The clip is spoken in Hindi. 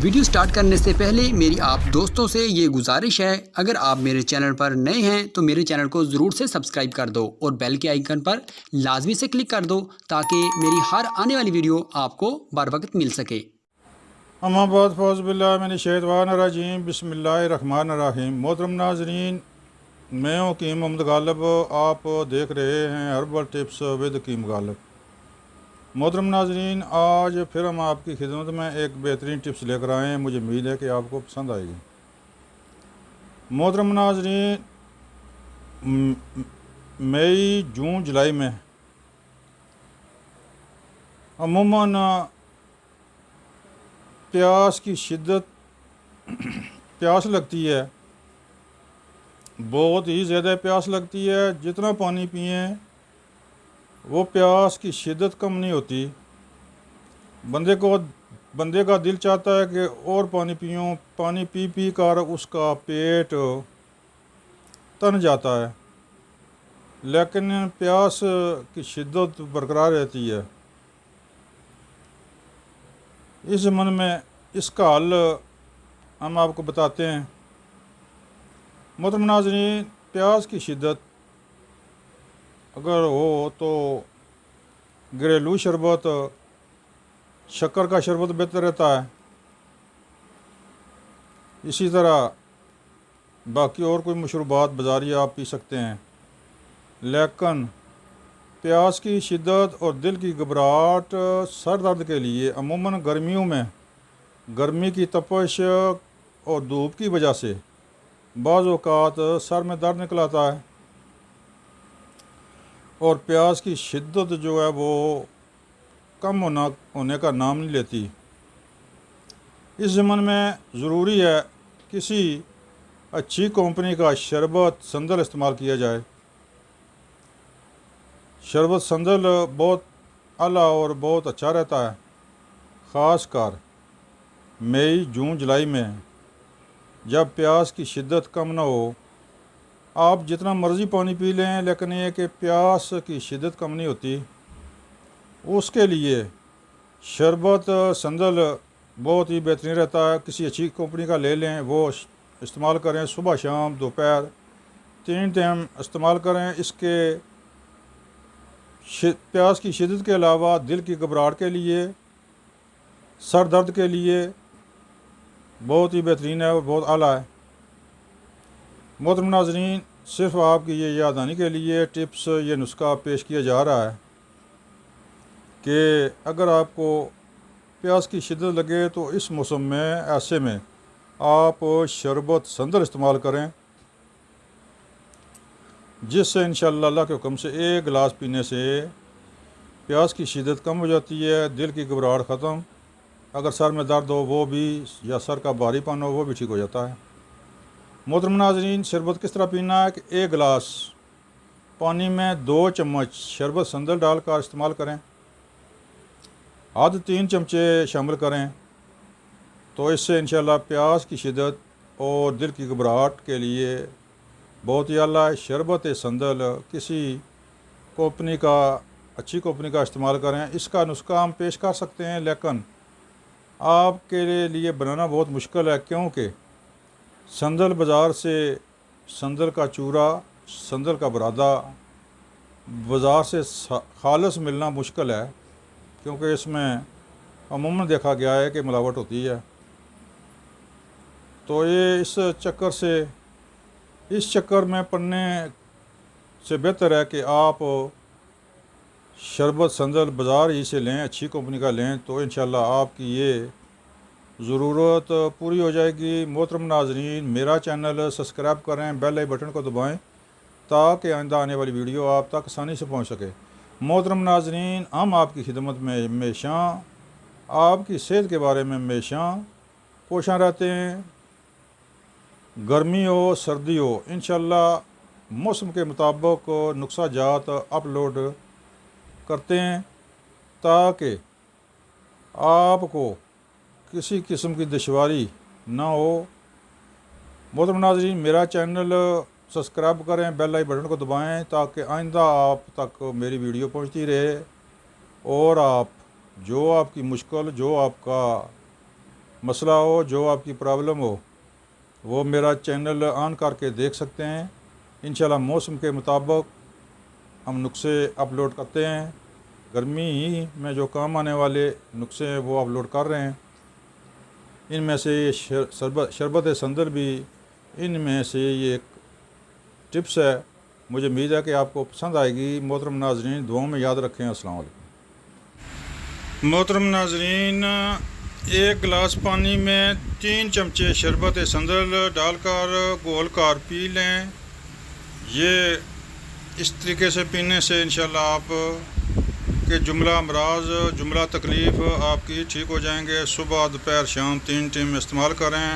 वीडियो स्टार्ट करने से पहले मेरी आप दोस्तों से ये गुजारिश है, अगर आप मेरे चैनल पर नए हैं तो मेरे चैनल को ज़रूर से सब्सक्राइब कर दो और बेल के आइकन पर लाजमी से क्लिक कर दो ताकि मेरी हर आने वाली वीडियो आपको बर वक्त मिल सके। अम्माबाद फ़ौज़बिल्लाहिमिनश्शैतानिर्रजीम बिस्मिल्लाहिर्रहमानिर्रहीम। मोहतरम नाज़रीन, मैं हकीम मोहम्मद गालिब, आप देख रहे हैं हर्बल टिप्स विद हकीम गालिब। मोहतरम नाज़रीन, आज फिर हम आपकी खिदमत में एक बेहतरीन टिप्स लेकर आए हैं। मुझे उम्मीद है कि आपको पसंद आएगी। मोहतरम नाज़रीन, मई जून जुलाई में अमूमन प्यास की शिद्दत प्यास लगती है, बहुत ही ज़्यादा प्यास लगती है। जितना पानी पिए वो प्यास की शिद्दत कम नहीं होती। बंदे का दिल चाहता है कि और पानी पीऊँ। पानी पी पी कर उसका पेट तन जाता है, लेकिन प्यास की शिद्दत बरकरार रहती है। इस ज़माने में इसका हल हम आपको बताते हैं। मोहतरम नाज़रीन, प्यास की शिद्दत अगर हो तो घरेलू शरबत, शक्कर का शरबत बेहतर रहता है। इसी तरह बाकी और कोई मशरूबात बाज़ारी आप पी सकते हैं, लेकिन प्यास की शिद्दत और दिल की घबराहट, सर दर्द के लिए अमूमन गर्मियों में गर्मी की तपश और धूप की वजह से बाज़ औक़ात सर में दर्द निकल आता है और प्यास की शिद्दत जो है वो कम होने का नाम नहीं लेती। इस ज़माने में ज़रूरी है किसी अच्छी कंपनी का शरबत संदल इस्तेमाल किया जाए। शरबत संदल बहुत आला और बहुत अच्छा रहता है, ख़ास कर मई जून जुलाई में जब प्यास की शिद्दत कम ना हो। आप जितना मर्ज़ी पानी पी लें, लेकिन ये कि प्यास की शिद्दत कम नहीं होती। उसके लिए शरबत संदल बहुत ही बेहतरीन रहता है। किसी अच्छी कंपनी का ले लें, वो इस्तेमाल करें। सुबह शाम दोपहर 3 टाइम इस्तेमाल करें। इसके प्यास की शिद्दत के अलावा दिल की घबराहट के लिए, सर दर्द के लिए बहुत ही बेहतरीन है और बहुत आला है। मोहतरम नाज़रीन, सिर्फ आपकी ये याद आने के लिए टिप्स, ये नुस्खा पेश किया जा रहा है कि अगर आपको प्यास की शिद्दत लगे तो इस मौसम में, ऐसे में आप शरबत संदल इस्तेमाल करें, जिससे इंशाअल्लाह अल्लाह के हुक्म से एक गिलास पीने से प्यास की शिद्दत कम हो जाती है, दिल की घबराहट ख़त्म। अगर सर में दर्द हो वो भी, या सर का भारीपन हो वो भी ठीक हो जाता है। मोहतरम नाज़रीन, शरबत किस तरह पीना है कि 1 गिलास पानी में 2 चम्मच शरबत संदल डालकर इस्तेमाल करें। आध 3 चमचे शामिल करें तो इससे इंशाअल्लाह प्यास की शिद्दत और दिल की घबराहट के लिए बहुत ही आला है। शरबत संदल किसी कंपनी का, अच्छी कंपनी का इस्तेमाल करें। इसका नुस्खा हम पेश कर सकते हैं, लेकिन आपके लिए बनाना बहुत मुश्किल है, क्योंकि संदल बाज़ार से, संदल का चूरा, संदल का बरादा बाज़ार से खालिस मिलना मुश्किल है, क्योंकि इसमें अमूमन देखा गया है कि मिलावट होती है। तो ये इस चक्कर में पड़ने से बेहतर है कि आप शरबत संदल बाज़ार ही से लें, अच्छी कंपनी का लें, तो इंशाअल्लाह आपकी ये ज़रूरत पूरी हो जाएगी। मोहतरम नाज़रीन, मेरा चैनल सब्सक्राइब करें, बेल आई बटन को दबाएं ताकि आइंदा आने वाली वीडियो आप तक आसानी से पहुंच सके। मोहतरम नाज़रीन, हम आपकी खिदमत में हमेशा आपकी सेहत के बारे में हमेशा कोशिश रहते हैं। गर्मी हो सर्दी हो, इंशाअल्लाह मौसम के मुताबिक नुस्खा जात अपलोड करते हैं ताकि आपको किसी किस्म की दुश्वारी ना हो। मोहतरम नाज़रीन, मेरा चैनल सब्सक्राइब करें, बेल आई बटन को दबाएं ताकि आइंदा आप तक मेरी वीडियो पहुंचती रहे और आप जो आपकी मुश्किल, जो आपका मसला हो, जो आपकी प्रॉब्लम हो, वो मेरा चैनल ऑन करके देख सकते हैं। इंशाल्लाह मौसम के मुताबिक हम नुस्खे अपलोड करते हैं। गर्मी ही में जो काम आने वाले नुस्खे हैं वो अपलोड कर रहे हैं। इनमें से ये शरबत संदल भी इनमें से ये एक टिप्स है। मुझे उम्मीद है कि आपको पसंद आएगी। मोहतरम नाजरीन, दुआओं में याद रखें। अस्सलाम वालेकुम। मोहतरम नाजरीन, 1 गिलास पानी में 3 चमचे शरबत संदल डालकर घोल कर पी लें। ये इस तरीके से पीने से इंशाल्लाह आप के जुमला अमराज, जुमला तकलीफ़ आपकी ठीक हो जाएंगे। सुबह, दोपहर, शाम 3 टाइम इस्तेमाल करें।